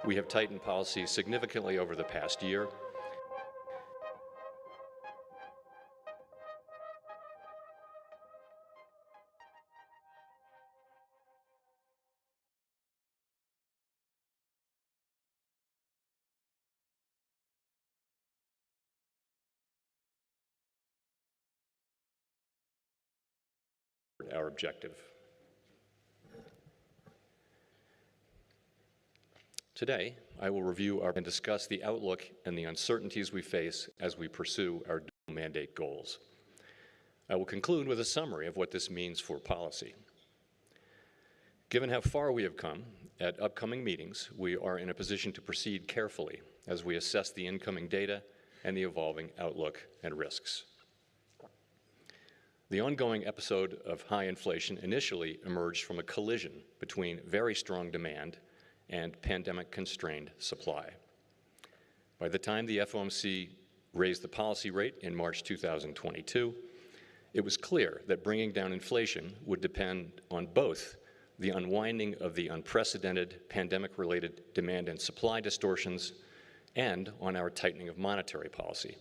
We have tightened policy significantly over the past year. Our objective. Today, I will review and discuss the outlook and the uncertainties we face as we pursue our dual mandate goals. I will conclude with a summary of what this means for policy. Given how far we have come, at upcoming meetings, we are in a position to proceed carefully as we assess the incoming data and the evolving outlook and risks. The ongoing episode of high inflation initially emerged from a collision between very strong demand and pandemic-constrained supply. By the time the FOMC raised the policy rate in March 2022, it was clear that bringing down inflation would depend on both the unwinding of the unprecedented pandemic-related demand and supply distortions and on our tightening of monetary policy,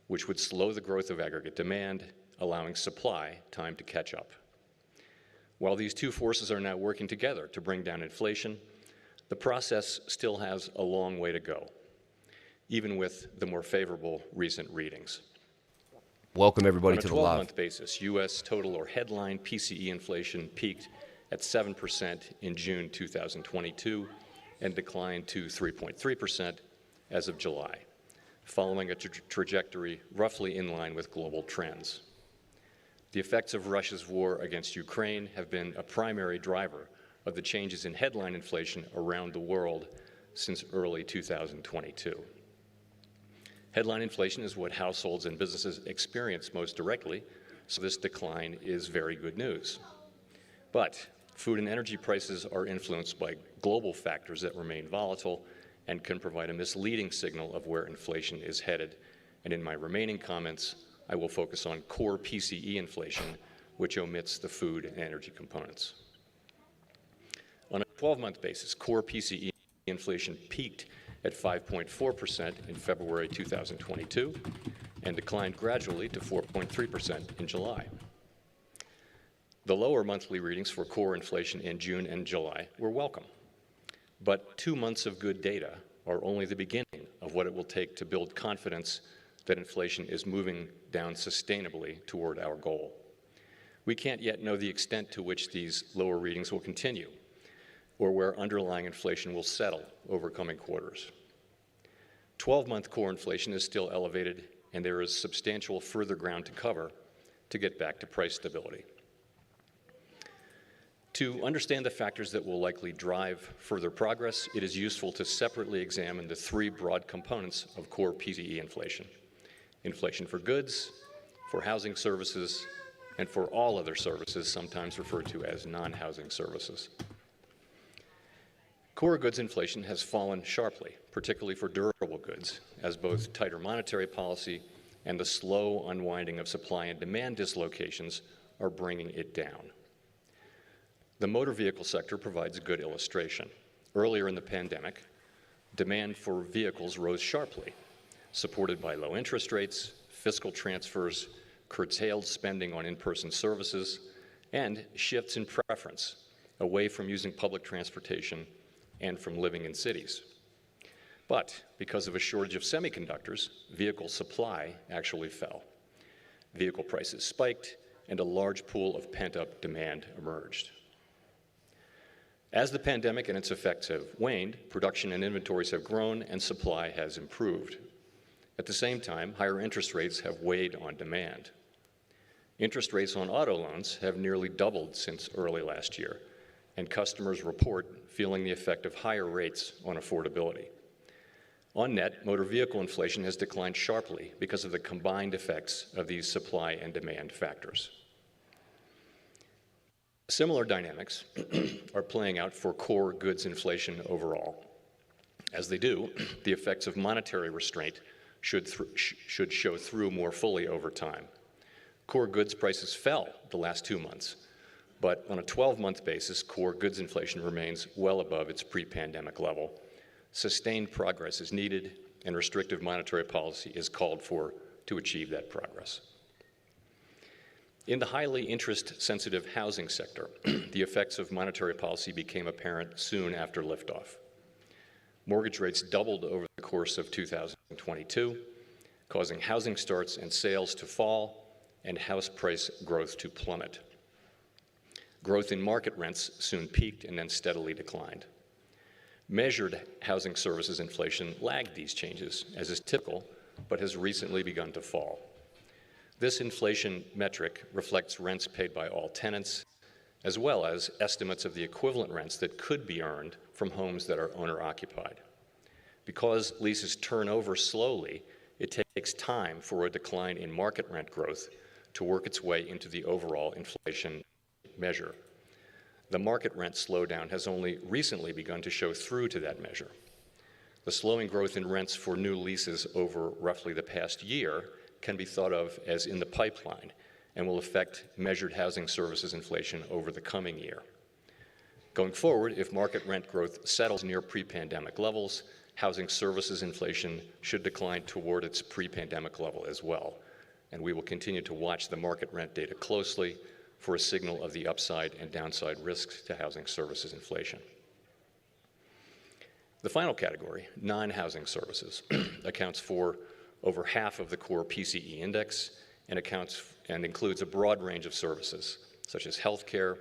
which would slow the growth of aggregate demand, allowing supply time to catch up. While these two forces are now working together to bring down inflation, the process still has a long way to go, even with the more favorable recent readings. Welcome everybody to the live. On a 12-month basis, U.S. total or headline PCE inflation peaked at 7% in June 2022 and declined to 3.3% as of July, following a trajectory roughly in line with global trends. The effects of Russia's war against Ukraine have been a primary driver of the changes in headline inflation around the world since early 2022. Headline inflation is what households and businesses experience most directly, so this decline is very good news. But food and energy prices are influenced by global factors that remain volatile and can provide a misleading signal of where inflation is headed. And in my remaining comments, I will focus on core PCE inflation, which omits the food and energy components. On a 12-month basis, core PCE inflation peaked at 5.4% in February 2022 and declined gradually to 4.3% in July. The lower monthly readings for core inflation in June and July were welcome, but 2 months of good data are only the beginning of what it will take to build confidence that inflation is moving down sustainably toward our goal. We can't yet know the extent to which these lower readings will continue or where underlying inflation will settle over coming quarters. 12-month core inflation is still elevated, and there is substantial further ground to cover to get back to price stability. To understand the factors that will likely drive further progress, it is useful to separately examine the three broad components of core PCE inflation: inflation for goods, for housing services, and for all other services, sometimes referred to as non-housing services. Core goods inflation has fallen sharply, particularly for durable goods, as both tighter monetary policy and the slow unwinding of supply and demand dislocations are bringing it down. The motor vehicle sector provides a good illustration. Earlier in the pandemic, demand for vehicles rose sharply, supported by low interest rates, fiscal transfers, curtailed spending on in-person services, and shifts in preference away from using public transportation and from living in cities. But because of a shortage of semiconductors, vehicle supply actually fell. Vehicle prices spiked, and a large pool of pent-up demand emerged. As the pandemic and its effects have waned, production and inventories have grown, and supply has improved. At the same time, higher interest rates have weighed on demand. Interest rates on auto loans have nearly doubled since early last year, and customers report feeling the effect of higher rates on affordability. On net, motor vehicle inflation has declined sharply because of the combined effects of these supply and demand factors. Similar dynamics are playing out for core goods inflation overall. As they do, the effects of monetary restraint should show through more fully over time. Core goods prices fell the last 2 months, but on a 12-month basis, core goods inflation remains well above its pre-pandemic level, Sustained progress is needed, and restrictive monetary policy is called for to achieve that progress. In the highly interest-sensitive housing sector, the effects of monetary policy became apparent soon after liftoff. Mortgage rates doubled over the course of 2022, causing housing starts and sales to fall and house price growth to plummet. Growth in market rents soon peaked and then steadily declined. Measured housing services inflation lagged these changes, as is typical, but has recently begun to fall. This inflation metric reflects rents paid by all tenants, as well as estimates of the equivalent rents that could be earned from homes that are owner-occupied. Because leases turn over slowly, it takes time for a decline in market rent growth to work its way into the overall inflation measure. The market rent slowdown has only recently begun to show through to that measure. The slowing growth in rents for new leases over roughly the past year can be thought of as in the pipeline and will affect measured housing services inflation over the coming year. Going forward, if market rent growth settles near pre-pandemic levels, housing services inflation should decline toward its pre-pandemic level as well. And we will continue to watch the market rent data closely for a signal of the upside and downside risks to housing services inflation. The final category, non-housing services, accounts for over half of the core PCE index and includes a broad range of services, such as healthcare,